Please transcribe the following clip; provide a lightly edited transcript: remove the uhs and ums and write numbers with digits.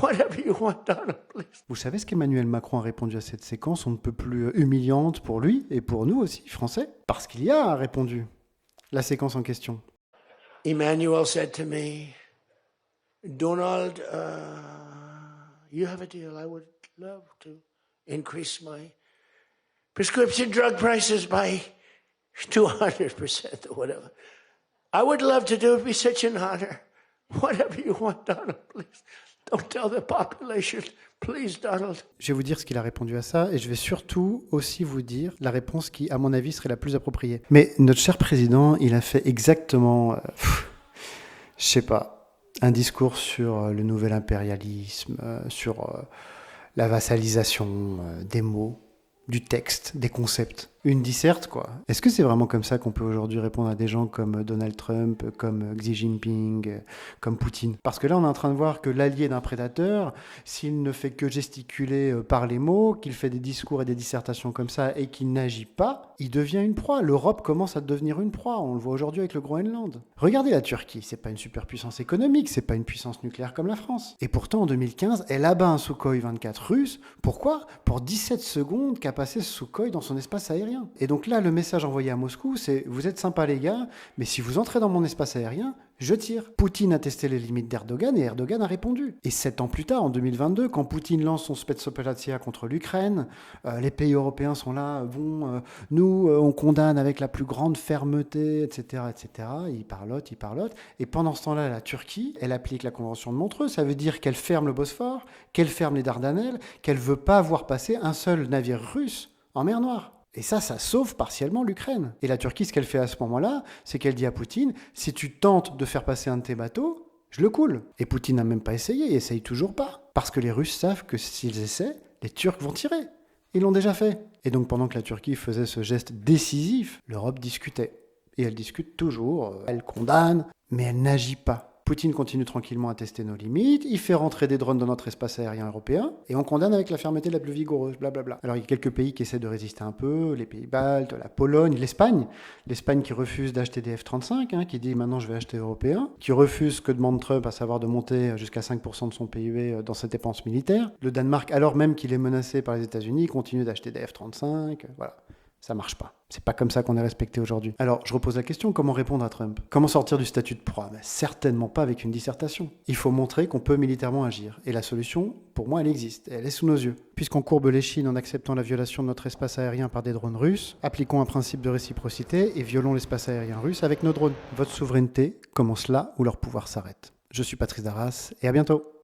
Whatever you want, Donald, please. Vous savez ce qu'Emmanuel Macron a répondu à cette séquence, on ne peut plus humiliante pour lui et pour nous aussi, Français? Parce qu'il y a répondu la séquence en question. Emmanuel said to me, Donald, you have a deal. I would love to increase my prescription drug prices by 200% or whatever. I would love to do it. It'd be such an honor. Whatever you want, Donald, please. Don't tell the population. Please, Donald. Je vais vous dire ce qu'il a répondu à ça et je vais surtout aussi vous dire la réponse qui, à mon avis, serait la plus appropriée. Mais notre cher président, il a fait exactement, je sais pas, un discours sur le nouvel impérialisme, sur la vassalisation des mots, du texte, des concepts. Une disserte, quoi. Est-ce que c'est vraiment comme ça qu'on peut aujourd'hui répondre à des gens comme Donald Trump, comme Xi Jinping, comme Poutine? Parce que là, on est en train de voir que l'allié d'un prédateur, s'il ne fait que gesticuler par les mots, qu'il fait des discours et des dissertations comme ça et qu'il n'agit pas, il devient une proie. L'Europe commence à devenir une proie. On le voit aujourd'hui avec le Groenland. Regardez la Turquie, c'est pas une superpuissance économique, c'est pas une puissance nucléaire comme la France. Et pourtant, en 2015, elle abat un Sukhoi 24 russe. Pourquoi? Pour 17 secondes qu'a passé ce Sukhoi dans son espace aérien. Et donc là, le message envoyé à Moscou, c'est « Vous êtes sympas les gars, mais si vous entrez dans mon espace aérien, je tire ». Poutine a testé les limites d'Erdogan et Erdogan a répondu. Et 7 ans plus tard, en 2022, quand Poutine lance son Spetsoperatia contre l'Ukraine, les pays européens sont là, nous, on condamne avec la plus grande fermeté, etc., etc. Ils parlotent. Et pendant ce temps-là, la Turquie, elle applique la Convention de Montreux. Ça veut dire qu'elle ferme le Bosphore, qu'elle ferme les Dardanelles, qu'elle ne veut pas voir passer un seul navire russe en mer Noire. Et ça sauve partiellement l'Ukraine. Et la Turquie, ce qu'elle fait à ce moment-là, c'est qu'elle dit à Poutine, si tu tentes de faire passer un de tes bateaux, je le coule. Et Poutine n'a même pas essayé, il essaye toujours pas. Parce que les Russes savent que s'ils essaient, les Turcs vont tirer. Ils l'ont déjà fait. Et donc pendant que la Turquie faisait ce geste décisif, l'Europe discutait. Et elle discute toujours, elle condamne, mais elle n'agit pas. Poutine continue tranquillement à tester nos limites, il fait rentrer des drones dans notre espace aérien européen, et on condamne avec la fermeté la plus vigoureuse, blablabla. Alors il y a quelques pays qui essaient de résister un peu, les pays baltes, la Pologne, l'Espagne qui refuse d'acheter des F-35, qui dit maintenant je vais acheter européen, qui refuse ce que demande Trump, à savoir de monter jusqu'à 5% de son PIB dans ses dépenses militaires. Le Danemark, alors même qu'il est menacé par les États-Unis, continue d'acheter des F-35, voilà. Ça marche pas. C'est pas comme ça qu'on est respecté aujourd'hui. Alors, je repose la question, comment répondre à Trump? Comment sortir du statut de proie? Certainement pas avec une dissertation. Il faut montrer qu'on peut militairement agir. Et la solution, pour moi, elle existe. Elle est sous nos yeux. Puisqu'on courbe l'échine en acceptant la violation de notre espace aérien par des drones russes, appliquons un principe de réciprocité et violons l'espace aérien russe avec nos drones. Votre souveraineté commence là où leur pouvoir s'arrête. Je suis Patrice Darras et à bientôt.